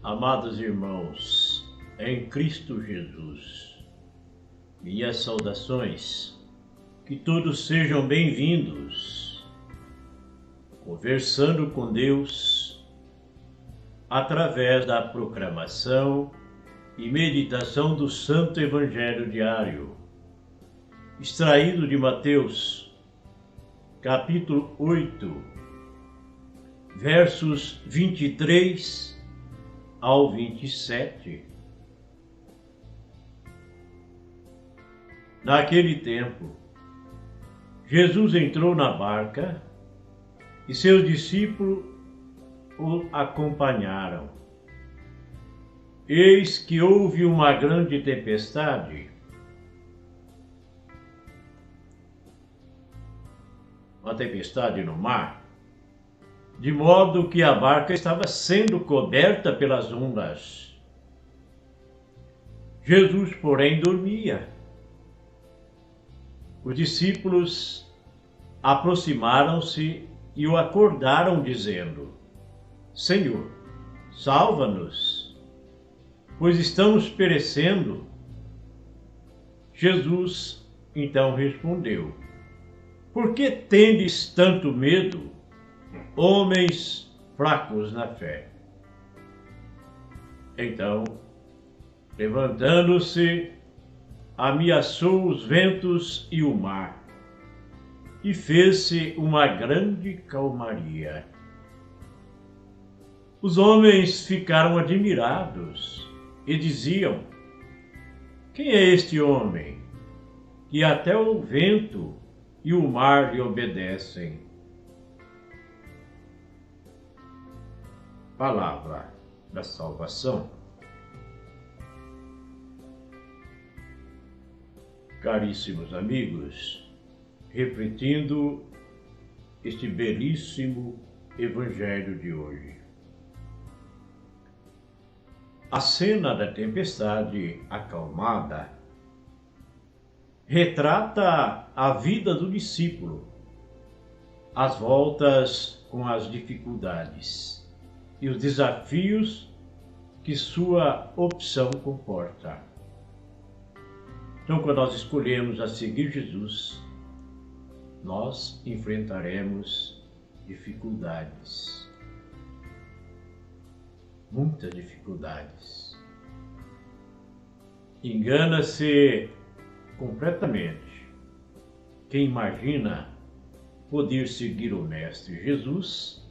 Amados irmãos, em Cristo Jesus, minhas saudações, que todos sejam bem-vindos, conversando com Deus, através da proclamação e meditação do Santo Evangelho diário, extraído de Mateus, capítulo 8, versos 23 ao 27. Naquele tempo, Jesus entrou na barca e seus discípulos o acompanharam. Eis que houve uma grande tempestade, no mar, de modo que a barca estava sendo coberta pelas ondas. Jesus, porém, dormia. Os discípulos aproximaram-se e o acordaram, dizendo: Senhor, salva-nos, pois estamos perecendo. Jesus então respondeu: Por que tendes tanto medo, homens fracos na fé? Então, levantando-se, ameaçou os ventos e o mar, e fez-se uma grande calmaria. Os homens ficaram admirados e diziam: Quem é este homem, que até o vento e o mar lhe obedecem? Palavra da salvação. Caríssimos amigos, refletindo este belíssimo Evangelho de hoje. A cena da tempestade acalmada retrata a vida do discípulo, as voltas com as dificuldades e os desafios que sua opção comporta. Então, quando nós escolhemos a seguir Jesus, nós enfrentaremos dificuldades, muitas dificuldades. Engana-se completamente quem imagina poder seguir o Mestre Jesus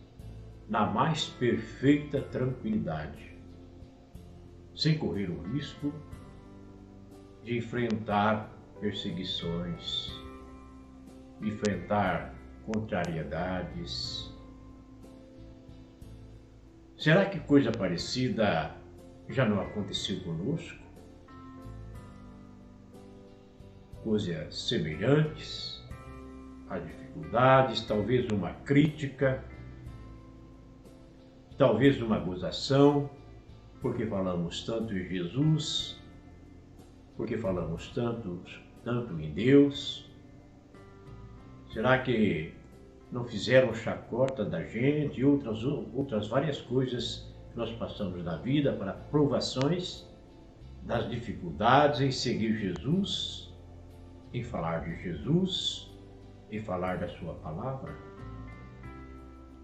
na mais perfeita tranquilidade, sem correr o risco de enfrentar perseguições, enfrentar contrariedades. Será que coisa parecida já não aconteceu conosco? Coisas semelhantes, as dificuldades, talvez uma crítica, talvez uma gozação, porque falamos tanto em Jesus, porque falamos tanto em Deus. Será que não fizeram chacota da gente e outras várias coisas que nós passamos na vida para provações das dificuldades em seguir Jesus, em falar de Jesus, em falar da sua palavra?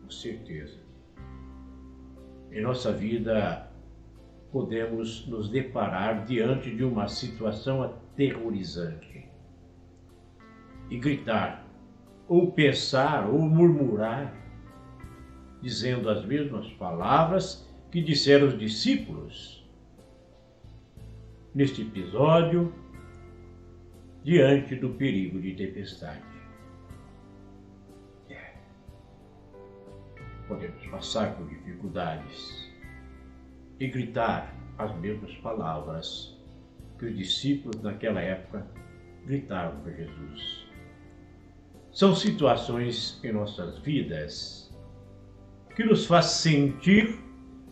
Com certeza. Em nossa vida, podemos nos deparar diante de uma situação aterrorizante e gritar, ou pensar, ou murmurar, dizendo as mesmas palavras que disseram os discípulos neste episódio, diante do perigo de tempestade. Podemos passar por dificuldades e gritar as mesmas palavras que os discípulos naquela época gritavam para Jesus. São situações em nossas vidas que nos faz sentir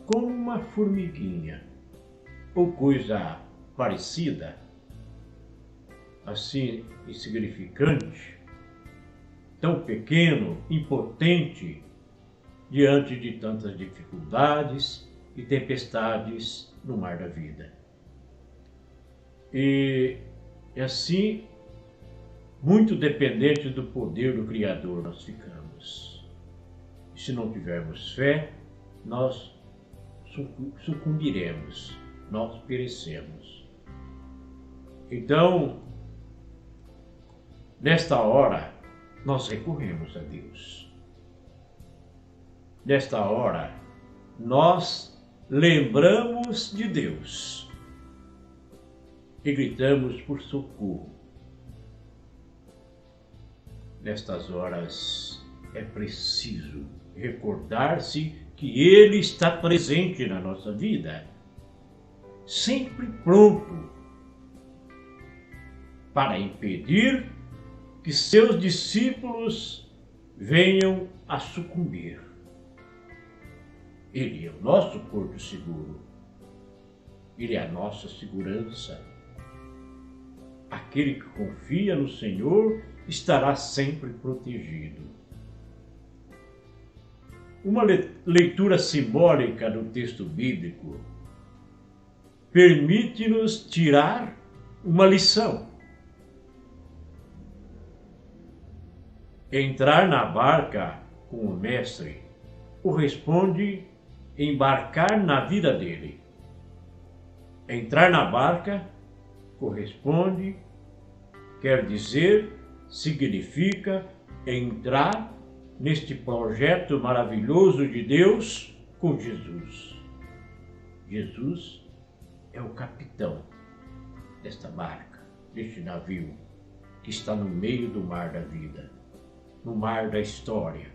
como uma formiguinha ou coisa parecida, assim insignificante, tão pequeno, impotente, diante de tantas dificuldades e tempestades no mar da vida. E assim, muito dependente do poder do Criador nós ficamos. E se não tivermos fé, nós sucumbiremos, nós perecemos. Então, nesta hora, nós recorremos a Deus. Nesta hora, nós lembramos de Deus e gritamos por socorro. Nestas horas é preciso recordar-se que Ele está presente na nossa vida, sempre pronto para impedir que seus discípulos venham a sucumbir. Ele é o nosso porto seguro. Ele é a nossa segurança. Aquele que confia no Senhor estará sempre protegido. Uma leitura simbólica do texto bíblico permite-nos tirar uma lição. Entrar na barca com o Mestre corresponde embarcar na vida dele. Entrar na barca corresponde, quer dizer, significa entrar neste projeto maravilhoso de Deus com Jesus. Jesus é o capitão desta barca, deste navio que está no meio do mar da vida, no mar da história,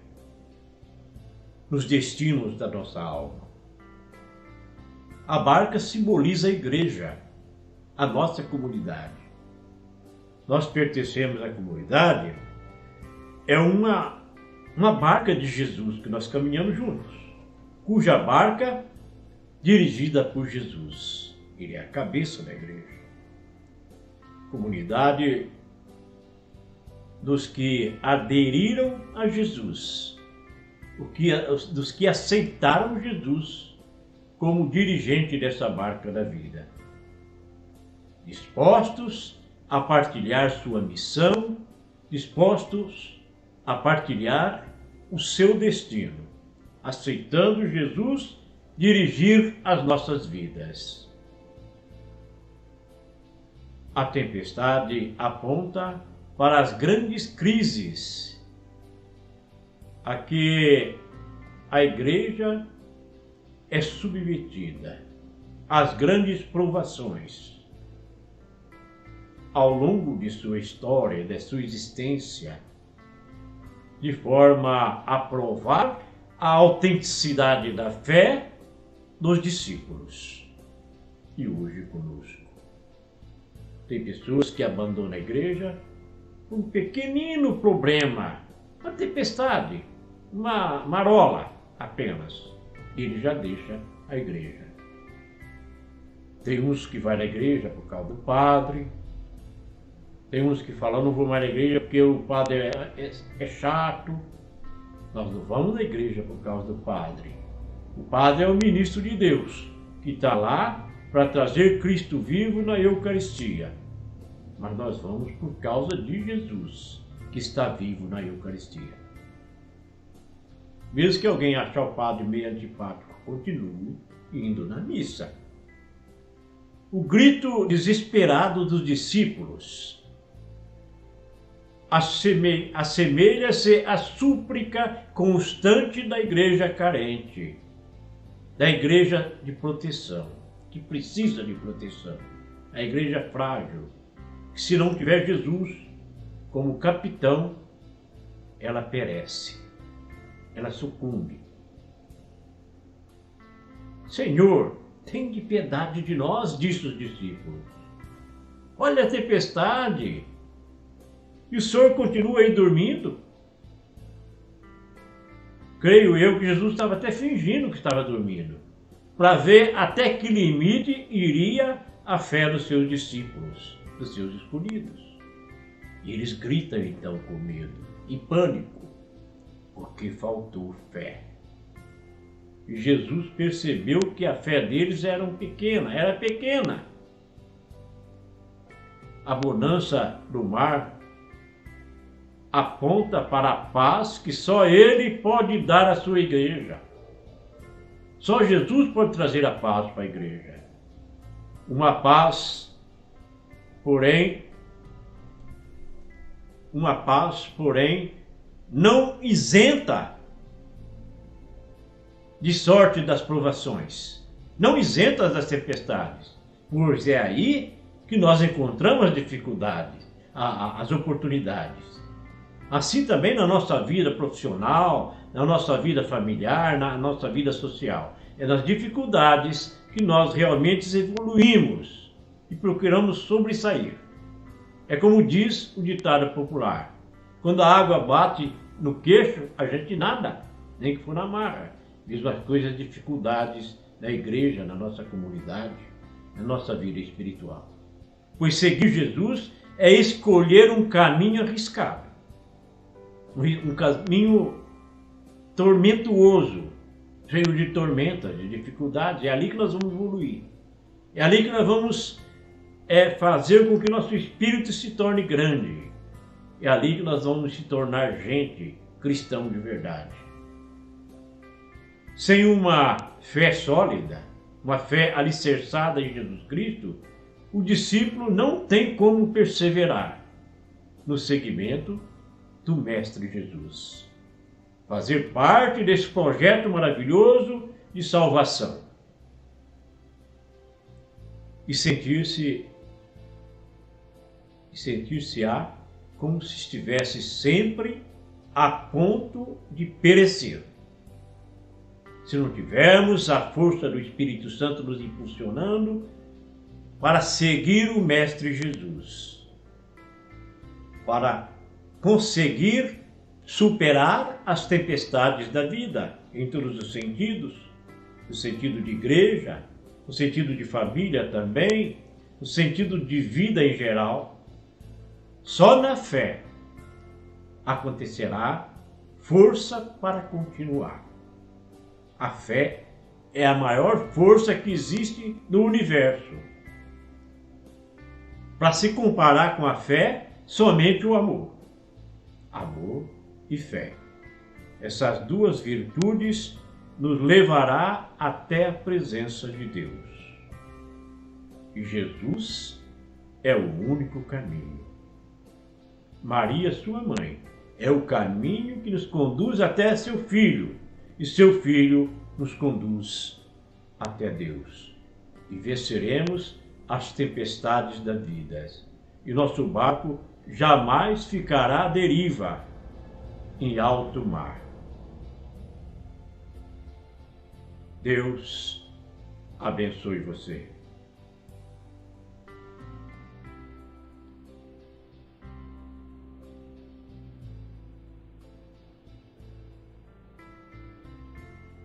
nos destinos da nossa alma. A barca simboliza a igreja, a nossa comunidade. Nós pertencemos à comunidade, é uma barca de Jesus que nós caminhamos juntos, cuja barca dirigida por Jesus. Ele é a cabeça da igreja. Comunidade dos que aderiram a Jesus, dos que aceitaram Jesus como dirigente dessa barca da vida, dispostos a partilhar sua missão, dispostos a partilhar o seu destino, aceitando Jesus dirigir as nossas vidas. A tempestade aponta para as grandes crises a que a igreja é submetida, às grandes provações. Ao longo de sua história, de sua existência, de forma a provar a autenticidade da fé dos discípulos. E hoje conosco. Tem pessoas que abandonam a igreja por um pequenino problema, uma tempestade, uma marola apenas. Ele já deixa a igreja. Tem uns que vai na igreja por causa do padre, tem uns que falam, não vou mais na igreja porque o padre é chato. Nós não vamos na igreja por causa do padre. O padre é o ministro de Deus, que está lá para trazer Cristo vivo na Eucaristia. Mas nós vamos por causa de Jesus, que está vivo na Eucaristia. Mesmo que alguém ache o padre meio antipático, continue indo na missa. O grito desesperado dos discípulos assemelha-se à súplica constante da igreja carente, da igreja de proteção, que precisa de proteção, a igreja frágil, que se não tiver Jesus como capitão, ela perece, ela sucumbe. Senhor, tem de piedade de nós, disse os discípulos. Olha a tempestade, e o Senhor continua aí dormindo? Creio eu que Jesus estava até fingindo que estava dormindo, para ver até que limite iria a fé dos seus discípulos, dos seus escolhidos. E eles gritam então com medo e pânico, porque faltou fé. E Jesus percebeu que a fé deles era pequena. A bonança do mar aponta para a paz que só Ele pode dar à sua igreja. Só Jesus pode trazer a paz para a igreja. Uma paz, porém, não isenta de sorte das provações, não isenta das tempestades, pois é aí que nós encontramos as dificuldades, as oportunidades. Assim também na nossa vida profissional, na nossa vida familiar, na nossa vida social. É nas dificuldades que nós realmente evoluímos e procuramos sobressair. É como diz o ditado popular: quando a água bate no queixo, a gente nada, nem que for na marra. Mesmas coisas, dificuldades na igreja, na nossa comunidade, na nossa vida espiritual. Pois seguir Jesus é escolher um caminho arriscado, um caminho tormentuoso, cheio de tormentas, de dificuldades. É ali que nós vamos evoluir. É ali que nós vamos fazer com que nosso espírito se torne grande. É ali que nós vamos se tornar gente, cristão de verdade. Sem uma fé sólida, uma fé alicerçada em Jesus Cristo, o discípulo não tem como perseverar no seguimento do Mestre Jesus. Fazer parte desse projeto maravilhoso de salvação. E sentir-se-á como se estivesse sempre a ponto de perecer. Se não tivermos a força do Espírito Santo nos impulsionando para seguir o Mestre Jesus, para conseguir superar as tempestades da vida, em todos os sentidos, no sentido de igreja, no sentido de família também, no sentido de vida em geral. Só na fé acontecerá força para continuar. A fé é a maior força que existe no universo. Para se comparar com a fé, somente o amor. Amor e fé. Essas duas virtudes nos levará até a presença de Deus. E Jesus é o único caminho. Maria, sua mãe, é o caminho que nos conduz até seu Filho, e seu Filho nos conduz até Deus. E venceremos as tempestades da vida. E nosso barco jamais ficará à deriva em alto mar. Deus abençoe você.